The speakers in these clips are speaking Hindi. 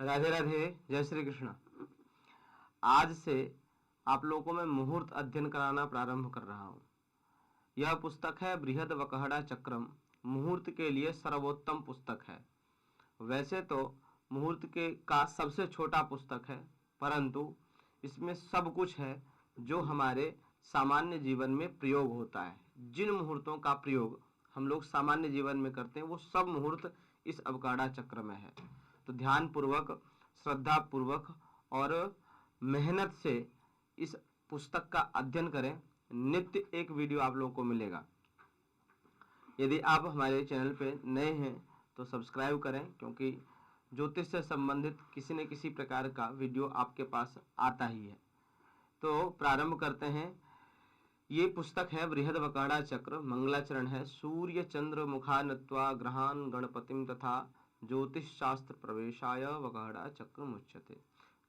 राधे राधे, जय श्री कृष्ण। आज से आप लोगों को मैं मुहूर्त अध्ययन कराना प्रारंभ कर रहा हूँ। यह पुस्तक है बृहद्वकहड़ा चक्रम, मुहूर्त के लिए सर्वोत्तम पुस्तक है। वैसे तो मुहूर्त के का सबसे छोटा पुस्तक है, परंतु इसमें सब कुछ है जो हमारे सामान्य जीवन में प्रयोग होता है। जिन मुहूर्तों का प्रयोग हम लोग सामान्य जीवन में करते हैं वो सब मुहूर्त इस अवकाड़ा चक्र में है। तो ध्यान पूर्वक, श्रद्धा पूर्वक और मेहनत से इस पुस्तक का अध्ययन करें। नित्य एक वीडियो आप लोगों को मिलेगा। यदि आप हमारे चैनल पे नए हैं तो सब्सक्राइब करें, क्योंकि ज्योतिष से संबंधित किसी न किसी प्रकार का वीडियो आपके पास आता ही है। तो प्रारंभ करते हैं। ये पुस्तक है बृहद्वकहड़ा चक्र, मंगलाचरण है। सूर्य चंद्र मुखा नत्वा ग्रहान गणपतिम तथा ज्योतिष शास्त्र प्रवेशाय वकहड़ा चक्र मुच्यते।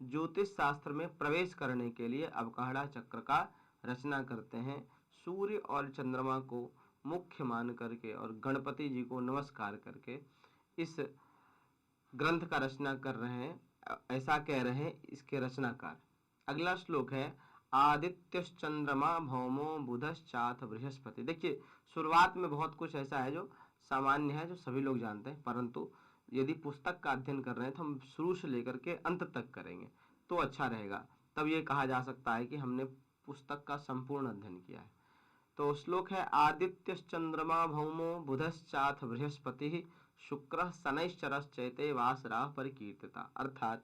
ज्योतिष शास्त्र में प्रवेश करने के लिए अवकहड़ा चक्र का रचना करते हैं। सूर्य और चंद्रमा को मुख्य मान करके और गणपति जी को नमस्कार करके इस ग्रंथ का रचना कर रहे हैं, ऐसा कह रहे हैं इसके रचनाकार। अगला श्लोक है आदित्यश्चंद्रमा भौमो बुधश्चाथ बृहस्पति। देखिए, शुरुआत में बहुत कुछ ऐसा है जो सामान्य है, जो सभी लोग जानते हैं, परंतु यदि पुस्तक का अध्ययन कर रहे हैं तो हम शुरू से लेकर के अंत तक करेंगे तो अच्छा रहेगा। तब ये कहा जा सकता है कि हमने पुस्तक का संपूर्ण अध्ययन किया है। तो श्लोक है आदित्यश्चंद्रमा भौमो बुधश्चाथ बृहस्पति शुक्र शनैश्चरश्चैते वासरा परिकीर्तिता। अर्थात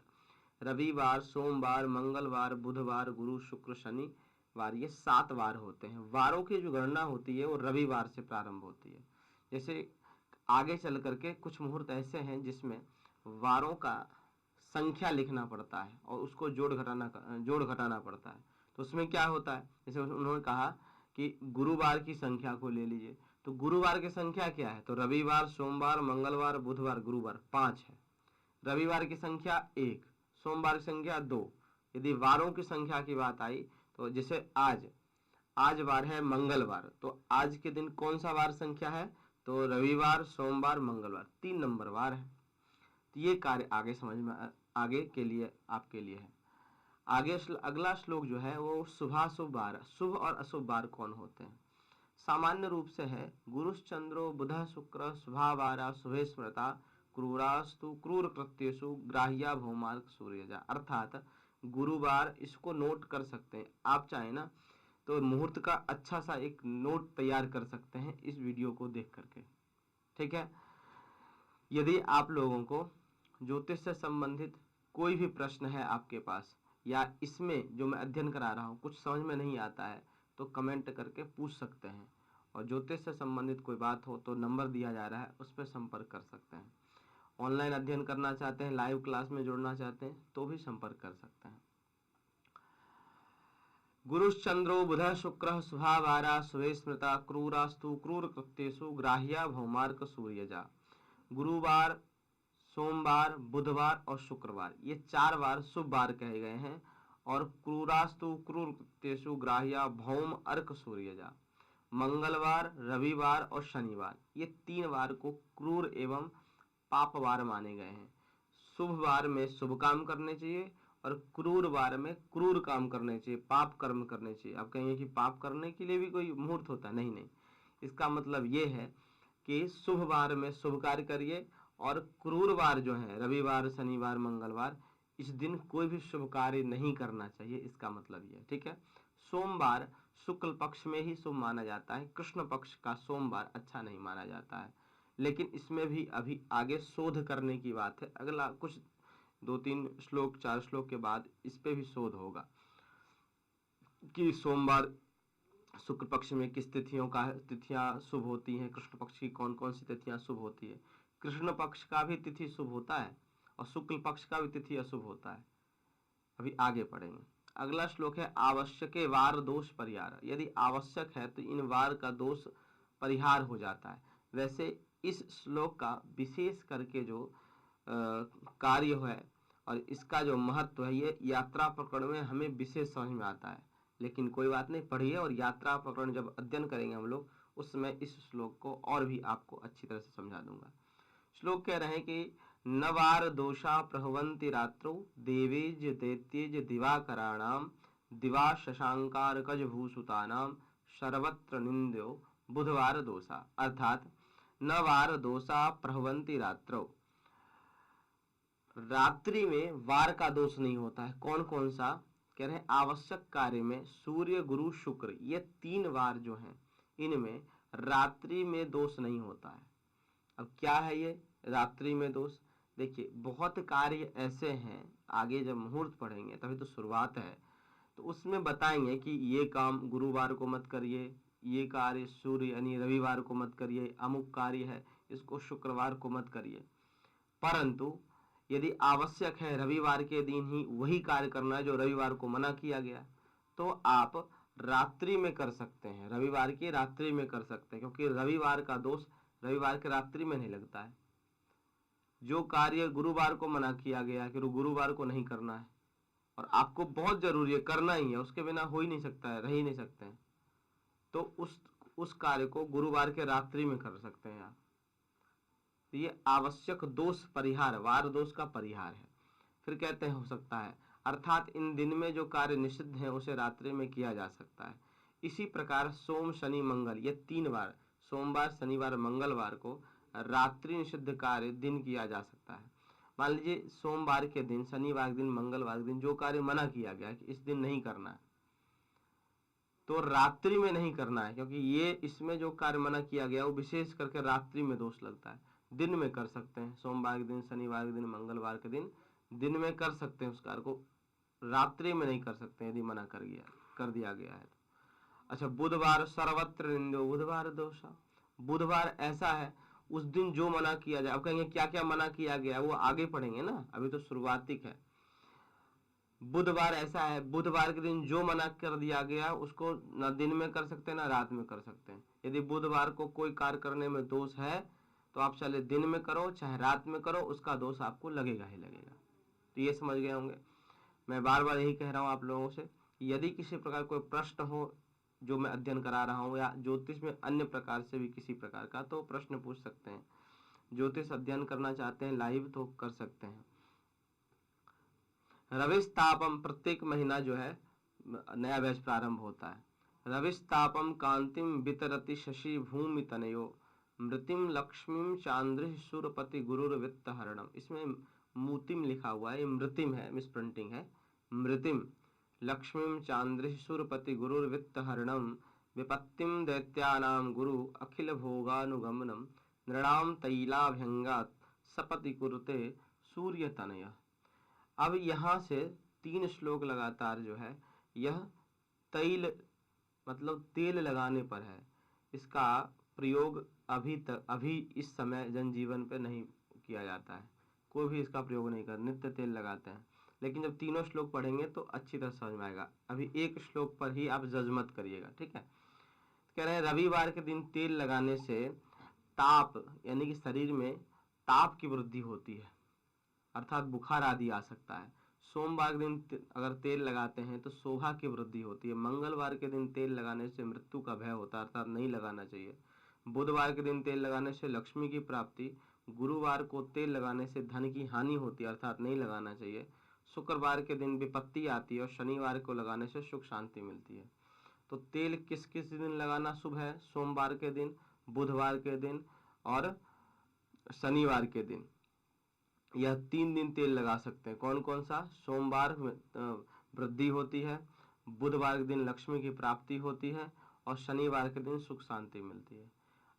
रविवार, सोमवार, मंगलवार, बुधवार, गुरु, शुक्र, शनिवार, ये 7 वार होते हैं। वारों की जो गणना होती है वो रविवार से प्रारंभ होती है। जैसे आगे चल करके कुछ मुहूर्त ऐसे हैं जिसमें वारों का संख्या लिखना पड़ता है और उसको जोड़ घटाना पड़ता है। तो उसमें क्या होता है, जैसे उन्होंने कहा कि गुरुवार की संख्या को ले लीजिए, तो गुरुवार की संख्या क्या है, तो रविवार, सोमवार, मंगलवार, बुधवार, गुरुवार 5 है। रविवार की संख्या 1, सोमवार की संख्या 2। यदि वारों की संख्या की बात आई तो जैसे आज वार है मंगलवार, तो आज के दिन कौन सा वार संख्या है, तो रविवार, सोमवार, मंगलवार 3 नंबर वार है। तो ये कार्य आगे समझ में आगे के लिए आपके लिए है। आगे अगला श्लोक जो है वो शुभाशुभ वार, शुभ और अशुभ वार कौन होते हैं। सामान्य रूप से है गुरुश्चंद्रो बुध शुक्र शुभावारा शुभे स्मृता क्रूरास्तु क्रूर कृत्येषु ग्राह्या भौमार्क सूर्यजा। अर्थात गुरुवार, इसको नोट कर सकते हैं आप, चाहे ना तो मुहूर्त का अच्छा सा एक नोट तैयार कर सकते हैं इस वीडियो को देख करके, ठीक है। यदि आप लोगों को ज्योतिष से संबंधित कोई भी प्रश्न है आपके पास, या इसमें जो मैं अध्ययन करा रहा हूँ कुछ समझ में नहीं आता है, तो कमेंट करके पूछ सकते हैं। और ज्योतिष से संबंधित कोई बात हो तो नंबर दिया जा रहा है, उस पर संपर्क कर सकते हैं। ऑनलाइन अध्ययन करना चाहते हैं, लाइव क्लास में जुड़ना चाहते हैं तो भी संपर्क कर सकते हैं। गुरुश्चंद्रो बुध शुक्र शुभावारा शुभे स्मृता क्रूरास्तु क्रूर कृत्येषु ग्राह्या भौमार्क सूर्यजा। गुरुवार, सोमवार, बुधवार और शुक्रवार, ये 4 बार शुभ वार कहे गए हैं। और क्रूरास्तु क्रूर कृत्येषु ग्राह्या भौम अर्क सूर्यजा। मंगलवार, रविवार और शनिवार, ये 3 वार को क्रूर एवं पाप वार माने गए हैं। शुभ वार में शुभ काम करने चाहिए और क्रूर वार में क्रूर काम करने चाहिए, पाप कर्म करने चाहिए। आप कहेंगे कि पाप करने के लिए भी कोई मुहूर्त होता है? नहीं नहीं, इसका मतलब ये है कि शुभ वार में शुभ कार्य करिए और क्रूर वार जो है रविवार, शनिवार, मंगलवार, इस दिन कोई भी शुभ कार्य नहीं करना चाहिए, इसका मतलब ये, ठीक है। सोमवार शुक्ल पक्ष में ही शुभ माना जाता है, कृष्ण पक्ष का सोमवार अच्छा नहीं माना जाता है। लेकिन इसमें भी अभी आगे शोध करने की बात है। अगला कुछ 2-3 श्लोक, 4 श्लोक के बाद इस पे भी शोध होगा कि सोमवार शुक्ल पक्ष में किस तिथियां शुभ होती हैं, कृष्ण पक्ष की कौन कौन सी तिथियां शुभ होती है। कृष्ण पक्ष का भी तिथि शुभ होता है और शुक्ल पक्ष का भी तिथि अशुभ होता है। अभी आगे पढ़ेंगे। अगला श्लोक है आवश्यके वार दोष परिहार। यदि आवश्यक है तो इन वार का दोष परिहार हो जाता है। वैसे इस श्लोक का विशेष करके जो कार्य है और इसका जो महत्व है, ये यात्रा प्रकरण में हमें विशेष समझ में आता है। लेकिन कोई बात नहीं, पढ़िए और यात्रा प्रकरण जब अध्ययन करेंगे हम लोग, उस समय इस श्लोक को और भी आपको अच्छी तरह से समझा दूंगा। श्लोक कह रहे हैं कि नवार दोषा प्रभवन्ति रात्रौ देवेज दैत्येज दिवाकराणाम दिवा शशांकारकज भूसुतानाम सर्वत्र निंद्यो बुधवार दोषा। अर्थात नवार दोषा प्रभवन्ति रात्रौ, रात्रि में वार का दोष नहीं होता है। कौन कौन सा कह रहे हैं? आवश्यक कार्य में सूर्य गुरु शुक्र ये 3 वार जो हैं इनमें रात्रि में दोष नहीं होता है। अब क्या है ये रात्रि में दोष? देखिए बहुत कार्य ऐसे हैं, आगे जब मुहूर्त पढ़ेंगे तभी तो शुरुआत है, तो उसमें बताएंगे कि ये काम गुरुवार को मत करिए, ये कार्य सूर्य यानी रविवार को मत करिए, अमुक कार्य है इसको शुक्रवार को मत करिए। परंतु यदि आवश्यक है रविवार के दिन ही वही कार्य करना है जो रविवार को मना किया गया, तो आप रात्रि में कर सकते हैं, रविवार की रात्रि में कर सकते हैं, क्योंकि रविवार का दोष रविवार की रात्रि में नहीं लगता है। जो कार्य गुरुवार को मना किया गया कि गुरुवार को नहीं करना है और आपको बहुत जरूरी है, करना ही है, उसके बिना हो ही नहीं सकता है, रह ही नहीं सकते हैं, तो उस कार्य को गुरुवार के रात्रि में कर सकते हैं आप। तो ये आवश्यक दोष परिहार, वार दोष का परिहार है। फिर कहते हैं हो सकता है, अर्थात इन दिन में जो कार्य निषिद्ध है उसे रात्रि में किया जा सकता है। इसी प्रकार सोम शनि मंगल ये 3 बार, सोमवार शनिवार मंगलवार को रात्रि निषिद्ध कार्य दिन किया जा सकता है। मान लीजिए सोमवार के दिन, शनिवार के दिन, मंगलवार के दिन जो कार्य मना किया गया कि इस दिन नहीं करना है, तो रात्रि में नहीं करना है, क्योंकि ये इसमें जो कार्य मना किया गया वो विशेष करके रात्रि में दोष लगता है। दिन में कर सकते हैं, सोमवार के दिन, शनिवार के दिन, मंगलवार के दिन में कर सकते हैं उस कार्य को, रात्रि में नहीं कर सकते यदि मना कर दिया गया है। अच्छा, बुधवार सर्वत्र निंदो बुधवार दोषा। बुधवार ऐसा है उस दिन जो मना किया जाए, अब कहेंगे क्या क्या मना किया गया, वो आगे पढ़ेंगे ना, अभी तो शुरुआतिक है। बुधवार ऐसा है, बुधवार के दिन जो मना कर दिया गया उसको ना दिन में कर सकते हैं ना रात में कर सकते हैं। यदि बुधवार को कोई कार्य करने में दोष है तो आप चाहे दिन में करो चाहे रात में करो, उसका दोष आपको लगेगा ही लगेगा। तो ये समझ गए होंगे। मैं बार बार यही कह रहा हूँ आप लोगों से, यदि किसी प्रकार कोई प्रश्न हो जो मैं अध्ययन करा रहा हूँ या ज्योतिष में अन्य प्रकार से भी किसी प्रकार का, तो प्रश्न पूछ सकते हैं। ज्योतिष अध्ययन करना चाहते हैं लाइव तो कर सकते हैं। रविस्तापम, प्रत्येक महीना जो है नया बैच प्रारंभ होता है। रविस्तापम कांतिम वितरति शशि भूमि तनयो मृतिम लक्ष्मीम चांद्र सुरपति गुरुर्वित्त हरणम। इसमें मूतिम लिखा हुआ है, मृतिम है, मिस प्रिंटिंग है। मृतिम लक्ष्मीम चांद्र सुरपति गुरुर्वित्त हरणम विपत्तिम दैत्यानाम गुरु अखिल भोगानुगमनम नृणाम तैलाभ्यंगात सपति कुरुते सूर्य तनय। अब यहाँ से 3 श्लोक लगातार जो है यह तैल मतलब तेल लगाने पर है। इसका प्रयोग अभी इस समय जनजीवन पे नहीं किया जाता है, कोई भी इसका प्रयोग नहीं कर, नित्य तेल लगाते हैं। लेकिन जब तीनों श्लोक पढ़ेंगे तो अच्छी तरह समझ में आएगा। अभी एक श्लोक पर ही आप जज मत करिएगा, ठीक है। कह रहे हैं रविवार के दिन तेल लगाने से ताप यानी कि शरीर में ताप की वृद्धि होती है, अर्थात बुखार आदि आ सकता है। सोमवार के दिन अगर तेल लगाते हैं तो शोभा की वृद्धि होती है। मंगलवार के दिन तेल लगाने से मृत्यु का भय होता है, अर्थात नहीं लगाना चाहिए। बुधवार के दिन तेल लगाने से लक्ष्मी की प्राप्ति, गुरुवार को तेल लगाने से धन की हानि होती है, अर्थात नहीं लगाना चाहिए। शुक्रवार के दिन विपत्ति आती है और शनिवार को लगाने से सुख शांति मिलती है। तो तेल किस किस दिन लगाना शुभ है? सोमवार के दिन, बुधवार के दिन और शनिवार के दिन। यह 3 दिन तेल लगा सकते हैं। कौन कौन सा? सोमवार वृद्धि होती है, बुधवार के दिन लक्ष्मी की प्राप्ति होती है और शनिवार के दिन सुख शांति मिलती है।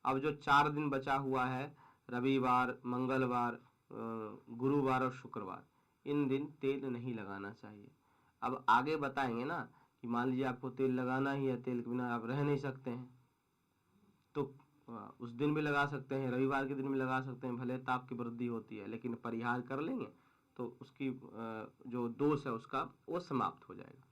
अब जो 4 दिन बचा हुआ है, रविवार, मंगलवार, गुरुवार और शुक्रवार, इन दिन तेल नहीं लगाना चाहिए। अब आगे बताएंगे ना कि मान लीजिए आपको तेल लगाना ही है, तेल के बिना आप रह नहीं सकते हैं, तो उस दिन भी लगा सकते हैं, रविवार के दिन भी लगा सकते हैं, भले ताप की वृद्धि होती है, लेकिन परिहार कर लेंगे तो उसकी जो दोष है उसका वो समाप्त हो जाएगा।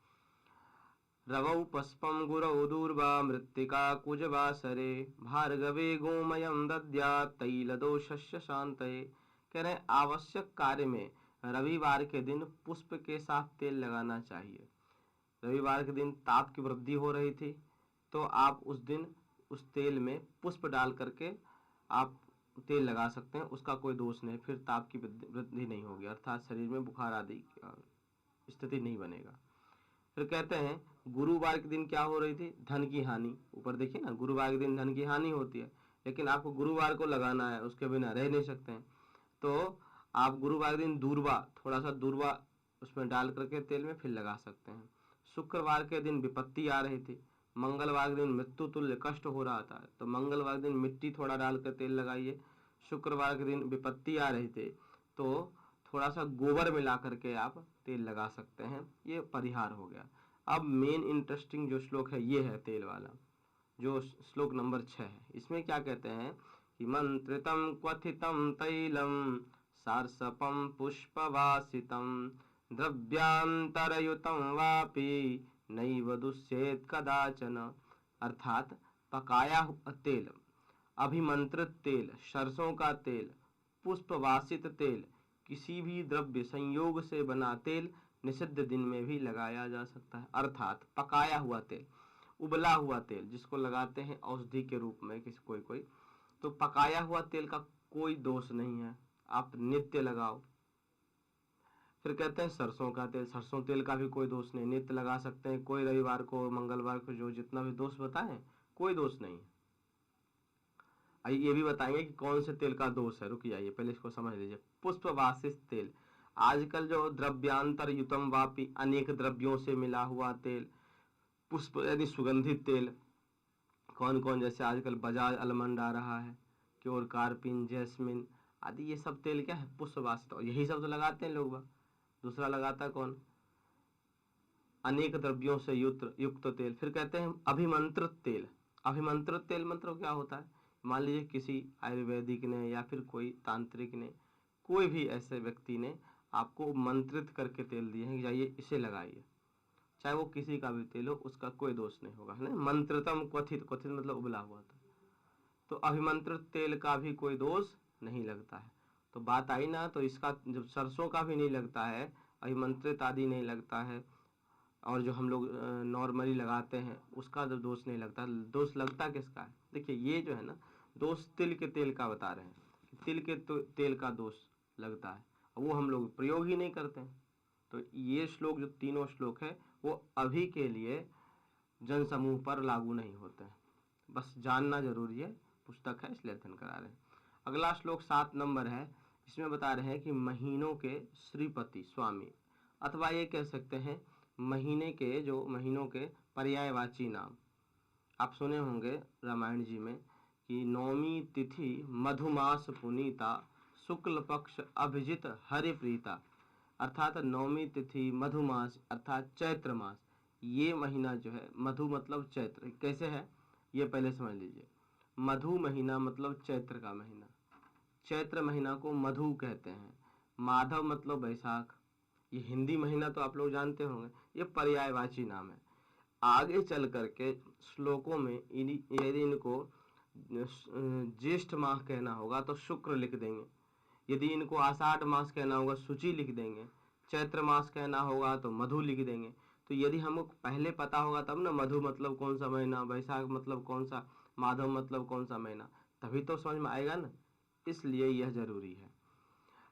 रवौ पुष्पम गुरौ दूर्वा मृत्तिका कुजवासरे भार्गवे गोमयम दद्या तैल दोषस्य शांतये। कह रहे हैं आवश्यक कार्य में रविवार के दिन पुष्प के साथ तेल लगाना चाहिए। रविवार के दिन ताप की वृद्धि हो रही थी तो आप उस दिन उस तेल में पुष्प डाल करके आप तेल लगा सकते हैं, उसका कोई दोष नहीं, फिर ताप की वृद्धि नहीं होगी, अर्थात शरीर में बुखार आदि स्थिति नहीं बनेगा। फिर कहते हैं गुरुवार के दिन क्या हो रही थी, धन की हानि। ऊपर देखिए ना, गुरुवार के दिन धन की हानि होती है, लेकिन आपको गुरुवार को लगाना है, उसके बिना रह नहीं सकते हैं। तो आप गुरुवार के दिन दूर्वा, थोड़ा सा दूर्वा उसमें डाल करके तेल में फिर लगा सकते हैं। शुक्रवार के दिन विपत्ति आ रही थी, मंगलवार के दिन मृत्यु तुल्य कष्ट हो रहा था, तो मंगलवार के दिन मिट्टी थोड़ा डालकर तेल लगाइए। शुक्रवार के दिन विपत्ति आ रही थी, तो थोड़ा सा गोबर मिला करके आप तेल लगा सकते हैं, ये परिहार हो गया। अब मेन इंटरेस्टिंग जो श्लोक है ये है तेल वाला, जो श्लोक नंबर 6 है। इसमें क्या कहते हैं कि मंत्रितम क्वथितम तैलम सारसपम पुष्पवासितम द्रव्यांतरयुतम वापि नैव दुष्येत कदाचन। अर्थात पकाया हुआ तेल, अभिमंत्रित तेल, सरसों का तेल, पुष्पवासित तेल, किसी भी द्रव्य संयोग से बना तेल निषिद्ध दिन में भी लगाया जा सकता है। अर्थात पकाया हुआ तेल, उबला हुआ तेल, जिसको लगाते हैं औषधि के रूप में किसी कोई, तो पकाया हुआ तेल का कोई दोष नहीं है, आप नित्य लगाओ। फिर कहते हैं सरसों का तेल, सरसों तेल का भी कोई दोष नहीं, नित्य लगा सकते हैं, कोई रविवार को मंगलवार को, जो जितना भी दोष बताएं कोई दोष नहीं है। आइए ये भी बताएंगे कि कौन से तेल का दोष है, रुकिए आइए पहले इसको समझ लीजिए। पुष्पवासित तेल, आजकल जो द्रव्यांतर युतम वापी, अनेक द्रव्यों से मिला हुआ तेल, पुष्प यानी सुगंधित तेल, कौन कौन, जैसे आजकल बजाज अलमंड आ रहा है, क्योर कार्पिन, जैस्मिन आदि, ये सब तेल क्या है, पुष्पवासित, और यही सब तो लगाते हैं लोग। दूसरा लगाता कौन, अनेक द्रव्यों से युक्त तेल। फिर कहते हैं अभिमंत्रित तेल, अभिमंत्रित तेल मतलब क्या होता है, मान लीजिए किसी आयुर्वेदिक ने या फिर कोई तांत्रिक ने, कोई भी ऐसे व्यक्ति ने आपको मंत्रित करके तेल दिए हैं कि जाइए इसे लगाइए, चाहे वो किसी का भी तेल हो, उसका कोई दोष नहीं होगा, है ना। मंत्रतम क्वथित, क्वथित मतलब उबला हुआ था, तो अभिमंत्रित तेल का भी कोई दोष नहीं लगता है। तो बात आई ना, तो इसका जब सरसों का भी नहीं लगता है, अभिमंत्रित आदि नहीं लगता है, और जो हम लोग नॉर्मली लगाते हैं उसका जो दोष नहीं लगता, दोष लगता किसका है, देखिए ये जो है ना दोष तिल के तेल का बता रहे हैं, तिल के तेल का दोष लगता है, वो हम लोग प्रयोग ही नहीं करते हैं। तो ये श्लोक, जो तीनों श्लोक है, वो अभी के लिए जन समूह पर लागू नहीं होते हैं, बस जानना जरूरी है, पुस्तक है इसलिए अध्ययन करा रहे हैं। अगला श्लोक 7 नंबर है, इसमें बता रहे हैं कि महीनों के श्रीपति स्वामी, अथवा ये कह सकते हैं महीने के, जो महीनों के पर्यायवाची नाम। आप सुने होंगे रामायण जी में कि नौमी तिथि मधुमास पुनीता, शुक्ल पक्ष अभिजित हरिप्रीता। अर्थात नौमी तिथि मधुमास अर्थात चैत्र मास, ये महीना जो है, मधु मतलब चैत्र, कैसे है ये पहले समझ लीजिए। मधु महीना मतलब चैत्र का महीना, चैत्र महीना को मधु कहते हैं। माधव मतलब बैसाख, ये हिंदी महीना तो आप लोग जानते होंगे, ये पर्यायवाची नाम है। आगे चल करके श्लोकों में यदि इनको ज्येष्ठ माह कहना होगा तो शुक्र लिख देंगे, यदि इनको आषाढ़ मास कहना होगा शुचि लिख देंगे, चैत्र मास कहना होगा तो मधु लिख देंगे। तो यदि हमको पहले पता होगा तब ना, मधु मतलब कौन सा महीना, बैसाख मतलब कौन सा, माधव मतलब कौन सा महीना, तभी तो समझ में आएगा ना, इसलिए यह जरूरी है।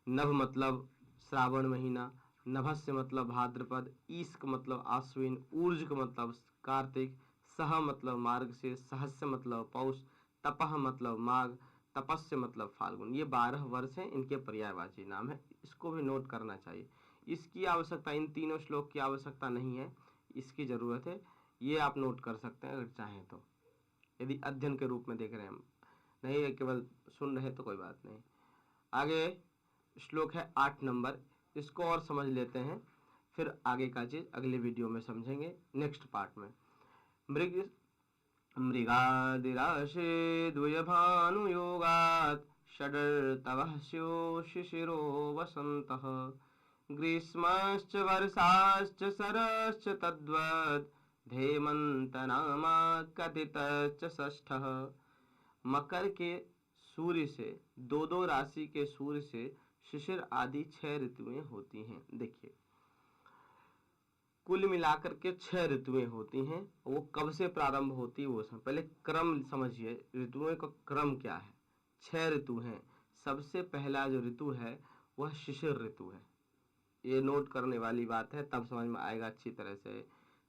नभ मतलब श्रावण महीना, नभस्य मतलब भाद्रपद, ईस्क मतलब आश्विन, ऊर्ज मतलब कार्तिक, सह मतलब मार्ग से, सहस्य मतलब पौष, तपह मतलब माघ, तपस्य मतलब फाल्गुन। ये 12 वर्ष हैं, इनके पर्यायवाची नाम है, इसको भी नोट करना चाहिए। इसकी आवश्यकता, इन तीनों श्लोक की आवश्यकता नहीं है, इसकी जरूरत है, ये आप नोट कर सकते हैं अगर चाहें तो, यदि अध्ययन के रूप में देख रहे हैं हम, नहीं केवल सुन रहे तो कोई बात नहीं। आगे श्लोक है 8 नंबर, इसको और समझ लेते हैं, फिर आगे का चीज अगले वीडियो में समझेंगे नेक्स्ट पार्ट में। मृगादिराशे द्वयभानुयोगात् षडर्तवः स्यो शिशिरो वसन्तः ग्रीष्मश्च वर्षाश्च शरश्च तद्वद् धेमन्तनामा कथितश्च षष्ठः। मकर के सूर्य से, दो दो राशि के सूर्य से शिशिर आदि 6 ऋतुएं होती हैं। देखिए कुल मिलाकर के 6 ऋतुएं होती हैं, वो कब से प्रारंभ होती है वो पहले क्रम समझिए, ऋतुओं का क्रम क्या है। 6 ऋतु हैं। सबसे पहला जो ऋतु है वह शिशिर ऋतु है। ये नोट करने वाली बात है, तब समझ में आएगा अच्छी तरह से।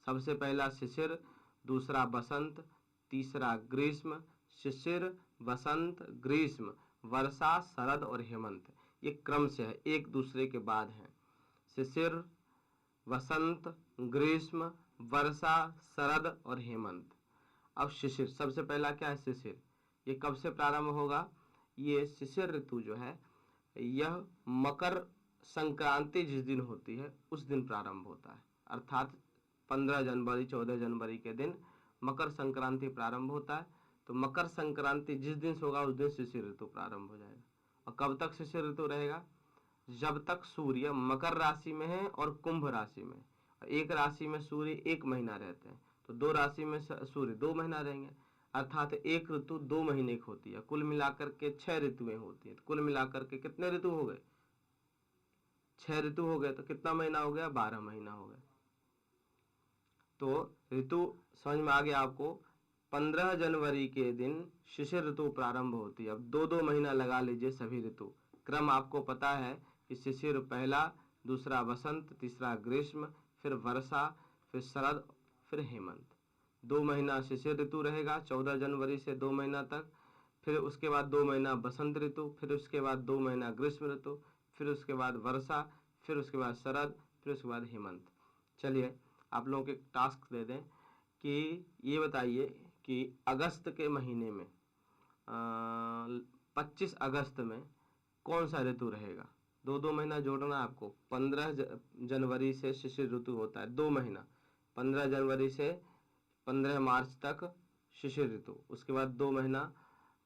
सबसे पहला शिशिर, दूसरा बसंत, तीसरा ग्रीष्म। शिशिर, बसंत, ग्रीष्म, वर्षा, शरद और हेमंत, ये क्रम से है, एक दूसरे के बाद है। शिशिर, वसंत, ग्रीष्म, वर्षा, शरद और हेमंत। अब शिशिर, सबसे पहला क्या है? शिशिर। ये कब से प्रारंभ होगा? ये शिशिर ऋतु जो है यह मकर संक्रांति जिस दिन होती है उस दिन प्रारंभ होता है, अर्थात 15 जनवरी 14 जनवरी के दिन मकर संक्रांति प्रारंभ होता है। तो मकर संक्रांति जिस दिन से होगा उस दिन शिशिर ऋतु प्रारंभ हो जाएगा। और कब तक शिशिर ऋतु रहेगा? जब तक सूर्य मकर राशि में है और कुंभ राशि में। एक राशि में सूर्य 1 महीना रहते हैं, तो 2 राशि में सूर्य 2 महीना रहेंगे, अर्थात एक ऋतु 2 महीने की होती है। कुल मिलाकर के 6 ऋतुएं होती हैं। तो कुल मिलाकर के कितने ऋतु हो गए? 6 ऋतु हो गए, तो कितना महीना हो गया? 12 महीना हो गया। तो ऋतु समझ में आ गया आपको। 15 जनवरी के दिन शिशिर ऋतु प्रारंभ होती है। अब 2-2 महीना लगा लीजिए सभी ऋतु। क्रम आपको पता है कि शिशिर पहला, दूसरा बसंत, तीसरा ग्रीष्म, फिर वर्षा, फिर शरद, फिर हेमंत। 2 महीना शिशिर ऋतु रहेगा 14 जनवरी से 2 महीना तक। फिर उसके बाद 2 महीना बसंत ऋतु, फिर उसके बाद 2 महीना ग्रीष्म ऋतु, फिर उसके बाद वर्षा, फिर उसके बाद शरद, फिर उसके बाद हेमंत। चलिए आप लोगों को एक टास्क दे दें कि ये बताइए कि अगस्त के महीने में 25 अगस्त में कौन सा ऋतु रहेगा? 2-2 महीना जोड़ना आपको। 15 जनवरी से शिशिर ऋतु होता है 2 महीना, 15 जनवरी से 15 मार्च तक शिशिर ऋतु, उसके बाद 2 महीना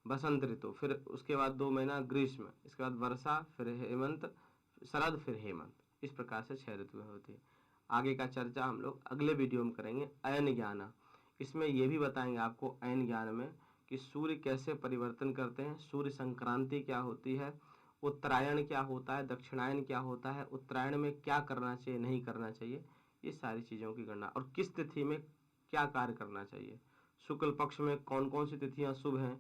बसंत ऋतु, फिर उसके बाद 2 महीना ग्रीष्म, इसके बाद वर्षा, फिर हेमंत, शरद, फिर हेमंत। इस प्रकार से 6 ऋतुएं होती है। आगे का चर्चा हम लोग अगले वीडियो में करेंगे। अयन ज्ञान, इसमें यह भी बताएंगे आपको अयन ज्ञान में कि सूर्य कैसे परिवर्तन करते हैं, सूर्य संक्रांति क्या होती है, उत्तरायण क्या होता है, दक्षिणायन क्या होता है, उत्तरायण में क्या करना चाहिए नहीं करना चाहिए, ये सारी चीज़ों की गणना, और किस तिथि में क्या कार्य करना चाहिए, शुक्ल पक्ष में कौन कौन सी तिथियां शुभ हैं,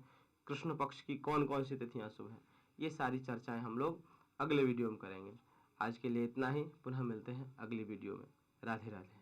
कृष्ण पक्ष की कौन कौन सी तिथियां शुभ हैं, ये सारी चर्चाएं हम लोग अगले वीडियो में करेंगे। आज के लिए इतना ही, पुनः मिलते हैं अगली वीडियो में। राधे राधे।